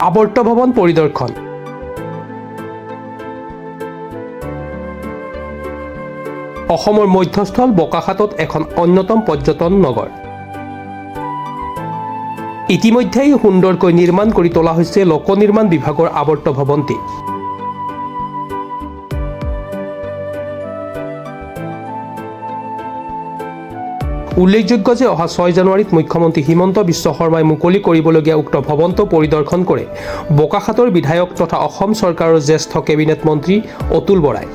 আবৰ্ত ভৱন পৰিদৰ্শন। অসমৰ মধ্যস্থল বোকাখাতত এখন অন্যতম পৰ্যটন নগৰ। ইতিমধ্যেই সুন্দৰকৈ নিৰ্মাণ কৰি তোলা হৈছে লোক নিৰ্মাণ বিভাগৰ আবৰ্ত ভৱনটি। উল্লেখযোগ্য যে অহা 6 জানুৱাৰীত মুখ্যমন্ত্ৰী হিমন্ত বিশ্ব শৰ্মাই মুকলি কৰিবলগীয়া উক্ত ভৱনটো পৰিদৰ্শন কৰে বোকাখাতৰ বিধায়ক তথা অসম চৰকাৰৰ জ্যেষ্ঠ কেবিনেট মন্ত্ৰী অতুল বৰাই।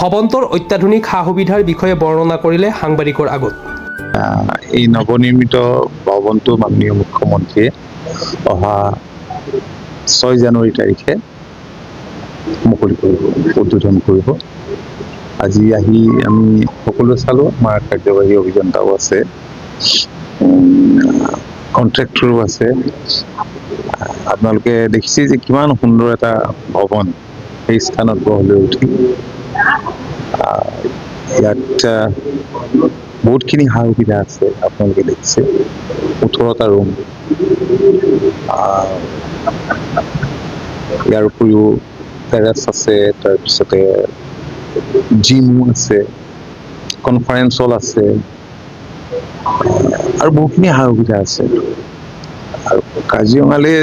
ভৱনটোৰ অত্যাধুনিক সা সুবিধাৰ বিষয়ে বৰ্ণনা কৰিলে সাংবাদিকৰ আগত। এই নৱনিৰ্মিত ভৱনটো মাননীয় মুখ্যমন্ত্ৰীয়ে অহা 6 জানুৱাৰী তাৰিখে মুকলি কৰিব, উদ্বোধন কৰিব। আজি আহি আমি সকলোৱে চালোঁ, আমাৰ কাৰ্যবাহী অভিযন্তাও আছে, কণ্ট্ৰেক্টৰো আছে। আপোনালোকে দেখিছে যে কিমান সুন্দৰ এটা ভৱন এই স্থানত গঢ় লৈ উঠিল। ইয়াত বহুতখিনি সা সুবিধা আছে, আপোনালোকে দেখিছে 18টা ৰুম। ইয়াৰ উপৰিও টেৰেছ আছে, তাৰপিছতে জিমো আছে, কনফাৰেন্স হল আছে আৰু বহুতখিনি সা সুবিধা আছে। আৰু কাজিৰঙালৈ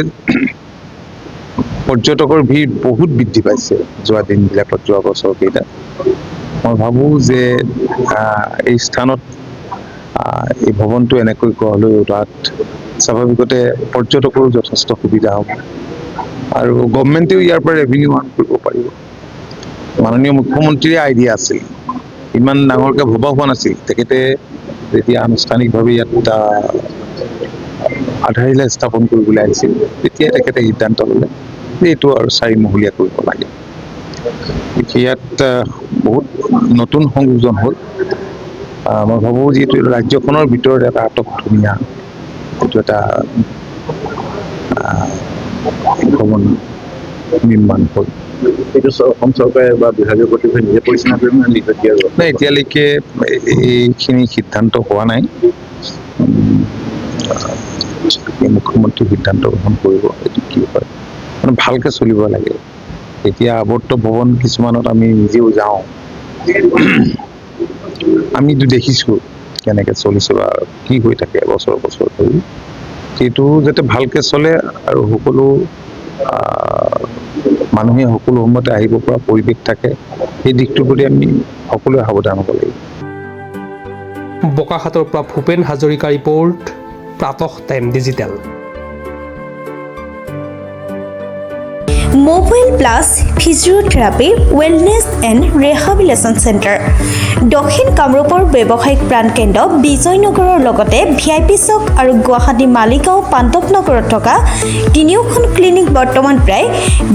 পৰ্যটকৰ ভিৰ বহুত বৃদ্ধি পাইছে যোৱা দিনবিলাকত, যোৱা বছৰ কেইটা। মই ভাবোঁ যে এই স্থানত এই ভৱনটো এনেকৈ গঢ় লৈ উঠাত স্বাভাৱিকতে পৰ্যটকৰো যথেষ্ট সুবিধা হ'ব আৰু গভৰ্ণমেণ্টেও ইয়াৰ পৰা ৰেভিনিউ আৰ্ণ কৰিব পাৰিব। মাননীয় মুখ্যমন্ত্ৰীৰে আইডিয়া আছিল, ইমান ডাঙৰকৈ ভবা হোৱা নাছিল। তেখেতে যেতিয়া আনুষ্ঠানিকভাৱে ইয়াত আধাৰশিলা স্থাপন কৰিবলৈ আহিছিল, তেতিয়াই তেখেতে সিদ্ধান্ত ল'লে যে এইটো আৰু 4 মহলীয়া কৰিব লাগে। ইয়াত বহুত নতুন সংযোজন হ'ল। মই ভাবোঁ যিটো ৰাজ্যখনৰ ভিতৰত এটা আটকধুনীয়া এইটো এটা ভৱন নিৰ্মাণ হ'ল। এইটো অসম চৰকাৰে বা বিভাগীয় কৰ্তৃপক্ষই নিজে পৰিচালনা কৰিব নে নিজাববীয়া? নাই, এতিয়ালৈকে এইখিনি সিদ্ধান্ত হোৱা নাই। মুখ্যমন্ত্ৰী সিদ্ধান্ত গ্ৰহণ কৰিব, এইটো কি হয় মানে ভালকৈ চলিব লাগে। এতিয়া আৱৰ্ত ভৱন কিছুমানত আমি নিজেও যাওঁ, আমিতো দেখিছোঁ কেনেকৈ চলিছে বা কি হৈ থাকে বছৰ বছৰ ধৰি। সেইটো যাতে ভালকৈ চলে আৰু সকলো মানুহে সকলো সময়তে আহিব পৰা পৰিৱেশ থাকে, সেই দিশটোৰ প্ৰতি আমি সকলোৱে সাৱধান হ'ব লাগিব। বোকাখাতৰ পৰা Bhupen Hazarika report, Pratah time digital. Mobile plus physiotherapy wellness and rehabilitation centre, দক্ষিণ কামৰূপৰ ব্যৱসায়িক প্ৰাণকেন্দ্ৰ বিজয়নগৰৰ লগতে VIP চক আৰু গুৱাহাটী মালিগাঁও পাণ্ডৱনগৰত থকা 3খন ক্লিনিক বৰ্তমান প্ৰায়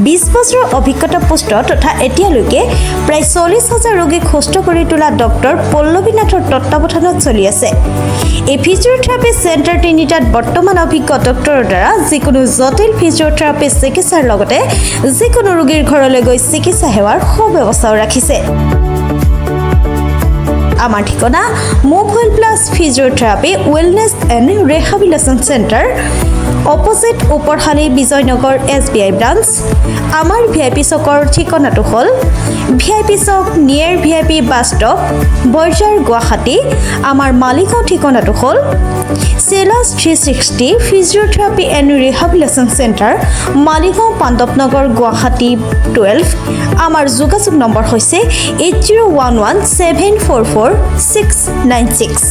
20 বছৰৰ অভিজ্ঞতা পুষ্ট তথা এতিয়ালৈকে প্ৰায় 40,000 ৰোগীক সুস্থ কৰি তোলা ডক্টৰ পল্লৱী নাথৰ তত্ত্বাৱধানত চলি আছে। এই ফিজিঅ'থেৰাপি চেণ্টাৰ 3টাত বৰ্তমান অভিজ্ঞ ডক্টৰৰ দ্বাৰা যিকোনো জটিল ফিজিঅ'থেৰাপি চিকিৎসাৰ লগতে যিকোনো ৰোগীৰ ঘৰলৈ গৈ চিকিৎসা সেৱাৰ সুব্যৱস্থাও ৰাখিছে। আমাৰ ঠিকনা mobile plus physiotherapy wellness and rehabilitation centre, opposite ওপৰশালী বিজয়নগৰ SBI ব্ৰাঞ্চ। আমাৰ VIP চকৰ ঠিকনাটো হ'ল VIP চক near VIP bus stop, Borjhar, Guwahati. আমাৰ মালিগাঁও ঠিকনাটো হ'ল চেলাছ 360 physiotherapy and rehabilitation centre, Maligaon Pandavnagar, Guwahati 12। আমাৰ যোগাযোগ নম্বৰ হৈছে 8011744696।